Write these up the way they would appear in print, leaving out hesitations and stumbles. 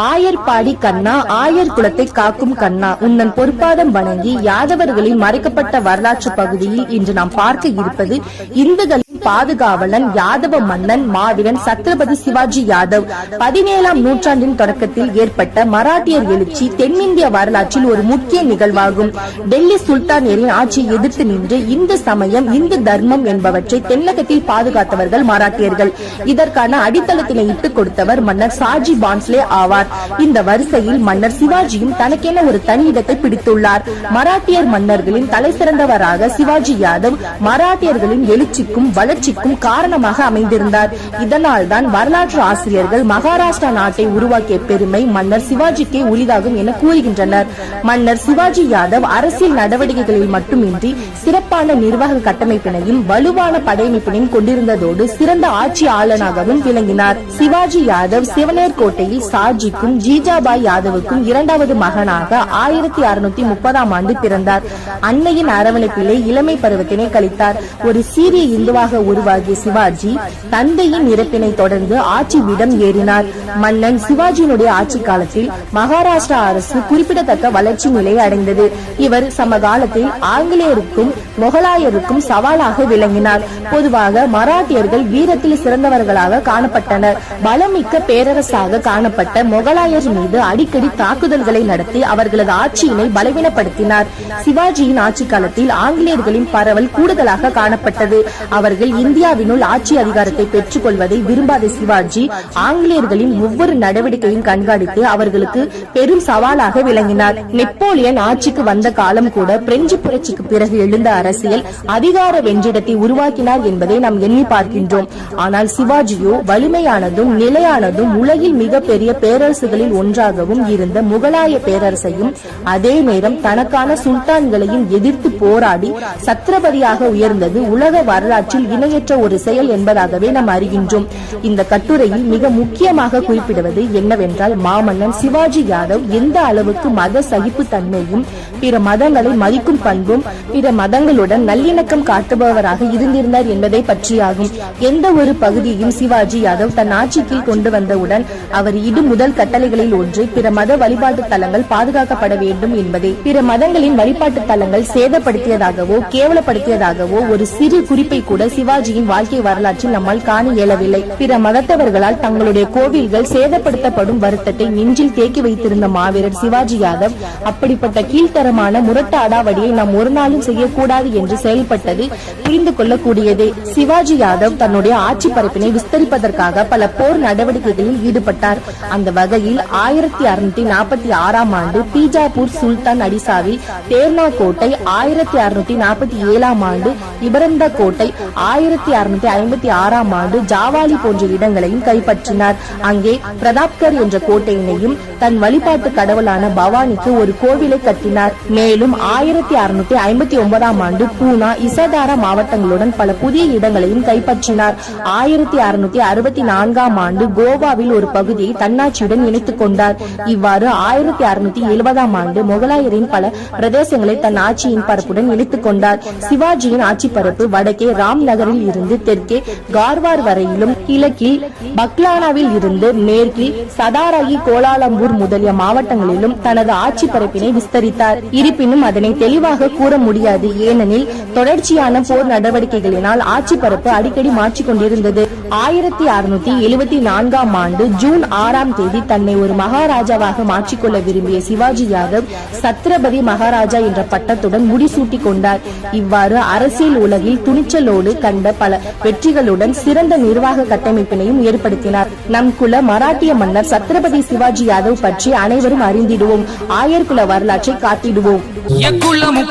ஆயர்பாடி கண்ணா, ஆயர் குலத்தை காக்கும் கண்ணா, உன்னன் பொற்பாதம் வணங்கி யாதவர்களின் மறைக்கப்பட்ட வரலாற்று பகுதியில் இன்று நாம் பார்க்க இருப்பது இந்துக்களின் பாதுகாவலன் யாதவ மன்னன் மாவீரன் சத்ரபதி சிவாஜி யாதவ். 17ஆம் நூற்றாண்டின் தொடக்கத்தில் ஏற்பட்ட மராட்டியர் எழுச்சி தென்னிந்திய வரலாற்றில் ஒரு முக்கிய நிகழ்வாகும். டெல்லி சுல்தானியரின் ஆட்சியை எதிர்த்து நின்று இந்து சமயம், இந்து தர்மம் என்பவற்றை தென்னகத்தில் பாதுகாத்தவர்கள் மராட்டியர்கள். இதற்கான அடித்தளத்தினை இட்டுக் கொடுத்தவர் மன்னர் சாஜி பான்ஸ்லே ஆவார். இந்த வரிசையில் மன்னர் சிவாஜியும் தனக்கென ஒரு தனி இடத்தை பிடித்துள்ளார். மராட்டியர் மன்னர்களின் தலை சிறந்தவராக சிவாஜி யாதவ் மராட்டியர்களின் எழுச்சிக்கும் வளர்ச்சிக்கும் காரணமாக அமைந்திருந்தார். இதனால் தான் வரலாற்று ஆசிரியர்கள் மகாராஷ்டிரா நாட்டை உருவாக்கிய பெருமை மன்னர் சிவாஜிக்கே உரிதாகும் என கூறுகின்றனர். மன்னர் சிவாஜி யாதவ் அரசியல் நடவடிக்கைகளில் மட்டுமின்றி சிறப்பான நிர்வாக கட்டமைப்பினையும் வலுவான படையமைப்பினையும் கொண்டிருந்ததோடு சிறந்த ஆட்சியாளனாகவும் விளங்கினார். சிவாஜி யாதவ் சிவனேர் கோட்டையில் சாஜிக்கும் ஜீஜாபாய் யாதவுக்கும் இரண்டாவது மகனாக 1630ஆம் ஆண்டு பிறந்தார். அன்னையின் அரவணைப்பிலே இளமை பருவத்தினை கழித்தார். ஒரு சீரிய இந்துவாக உருவாகிய சிவாஜி தந்தையின் இறப்பினை தொடர்ந்து ஆட்சி பீடம் ஏறினார். மன்னன் சிவாஜியினுடைய ஆட்சி காலத்தில் மகாராஷ்டிரா அரசு குறிப்பிடத்தக்க வளர்ச்சி நிலையை அடைந்தது. இவர் சமகாலத்தில் ஆங்கிலேயருக்கும் முகலாயருக்கும் சவாலாக விளங்கினார். பொதுவாக மராட்டியர்கள் வீரத்தில் சிறந்தவர்களாக காணப்பட்டனர். பலமிக்க பேரரசாக காணப்பட்ட முகலாயர் மீது அடிக்கடி தாக்குதல்களை நடத்தி அவர்களது ஆட்சியினை பலவீனப்படுத்தினார். சிவாஜியின் ஆட்சி காலத்தில் ஆங்கிலேயர்களின் பரவல் கூடுதலாக காணப்பட்டது. அவர்கள் இந்தியாவினுள் ஆட்சி அதிகாரத்தை பெற்றுக் கொள்வதை விரும்பாத சிவாஜி ஆங்கிலேயர்களின் ஒவ்வொரு நடவடிக்கையும் கண்காணித்து அவர்களுக்கு பெரும் சவாலாக விளங்கினார். நெப்போலியன் ஆட்சிக்கு வந்த காலம் கூட பிரெஞ்சு புரட்சிக்கு பிறகு எழுந்த அரசியல் அதிகார வெற்றிடத்தை உருவாக்கினார் என்பதை நாம் எண்ணி பார்க்கின்றோம். ஆனால் சிவாஜியோ வலிமையானதும் நிலையானதும் உலகில் மிகப்பெரிய பேரரசுகளில் ஒன்றாகவும் இருந்த முகலாய பேரரசையும் அதே நேரம் தனக்கான சுல்தான்களையும் எதிர்த்து போராடி சத்ரபதியாக உயர்ந்தது உலக வரலாற்றில் இணையற்ற ஒரு செயல் என்பதாகவே நாம் அறிகின்றோம். இந்த கட்டுரையில் மிக முக்கியமாக குறிப்பிடுவது என்னவென்றால் மாமன்னன் சிவாஜி யாதவ் எந்த அளவுக்கு மத சகிப்பு தன்மையும் பிற மதங்களை மதிக்கும் பண்பும் பிற மதங்களுடன் நல்லிணக்கம் காட்டுபவராக இருந்திருந்தார் என்பதை பற்றியாகும். எந்த ஒரு பகுதியையும் சிவாஜி யாதவ் தன் ஆட்சிக்கு கொண்டு வந்தவுடன் அவர் இடும் முதல் கட்டளைகளில் ஒன்று பிற மத வழிபாட்டு தலங்கள் பாதுகாக்கப்பட வேண்டும் என்பதே. பிற மதங்களின் வழிபாட்டு தலங்கள் சேதப்படுத்தியதாகவோ கேவலப்படுத்தியதாகவோ ஒரு சிறு குறிப்பை கூட சிவாஜியின் வாழ்க்கை வரலாற்றில் நம்மால் காண இயலவில்லை. பிற மதத்தவர்களால் தங்களுடைய கோவில்கள் சேதப்படுத்தப்படும் வருத்தத்தை நெஞ்சில் தேக்கி வைத்திருந்த மாவீரர் சிவாஜி யாதவ் அப்படிப்பட்ட கீழ்த்தரமான முரட்டு அடாவடியை நாம் ஒரு நாளும் செய்யக்கூடாது என்று செயல்பட்டது புரிந்து கொள்ளக்கூடியதே. சிவாஜி யாதவ் தன்னுடைய ஆட்சி பரப்பினை விஸ்தரிப்பதற்காக பல போர் நடவடிக்கைகளில் ஈடுபட்டார். அந்த வகையில் 1646ஆம் ஆண்டு பீஜாப்பூர் சுல்தான் அடிசாவில் தேர்னா கோட்டை, 1647ஆம் ஆண்டு இபரந்தா கோட்டை, 1656ஆம் ஆண்டு ஜாவாலி போன்ற இடங்களையும் கைப்பற்றினார். அங்கே பிரதாப்கர் என்ற கோட்டையினையும் தன் வழிபாட்டு கடவுளான பவானிக்கு ஒரு கோவிலை கட்டினார். மேலும் 1659ஆம் ஆண்டு பூனா, இசதாரா மாவட்டங்களுடன் பல புதிய இடங்களையும் கைப்பற்றினார். 1664ஆம் ஆண்டு கோவாவில் ஒரு பகுதியை தன்னாட்சியுடன் இணைத்துக் கொண்டார். இவ்வாறு 1670ஆம் ஆண்டு முகலாயரின் பல பிரதேசங்களை தன் ஆட்சியின் பரப்புடன் இணைத்துக் கொண்டார். சிவாஜியின் ஆட்சி பரப்பு வடக்கே ராம் நகரில் இருந்து தெற்கே கார்வார் வரையிலும், கிழக்கில் பக்லானாவில் இருந்து மேற்கில் சதாராயி, கோலாலம்பூர் முதலிய மாவட்டங்களிலும் தனது ஆட்சி பரப்பினை விஸ்தரித்தார். இருப்பினும் அதனை தெளிவாக கூற முடியாது. ஏனெனில் தொடர்ச்சியான போர் நடவடிக்கைகளினால் ஆட்சி பரப்பு அடிக்கடி மாற்றிக் கொண்டிருந்தது. 1674ஆம் ஆண்டு ஜூன் 6ஆம் தேதி தன்னை ஒரு மகாராஜாவாக மாற்றிக்கொள்ள விரும்பிய சிவாஜி யாதவ் சத்ரபதி மகாராஜா என்ற பட்டத்துடன் முடிசூட்டிக் கொண்டார். இவ்வாறு அரசியல் உலகில் துணிச்சலோடு கண்ட பல வெற்றிகளுடன் சிறந்த நிர்வாக கட்டமைப்பினையும் ஏற்படுத்தினார். நம் குல மராட்டிய மன்னர் சத்ரபதி சிவாஜி யாதவ் பற்றி அனைவரும் அறிந்திடுவோம். ஆயர் குல வரலாற்றை காட்டிடுவோம்.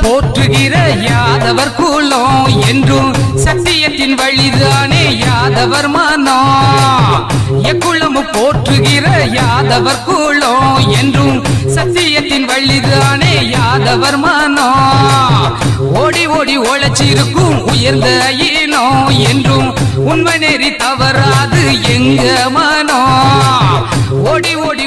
போற்றுகிற யாதவர் குலம் என்றும் சத்தியத்தின் வழிதானே யாதவர் மனோ. எக்குளம் போற்றுகிற யாதவர் குலம் என்றும் சத்தியத்தின் வழிதானே யாதவர் மனோ. ஓடி ஓடி உழைச்சிருக்கும் உயர்ந்த இனம் என்றும் உண்மை நெறி தவறாது எங்க மனோ. ஓடி ஓடி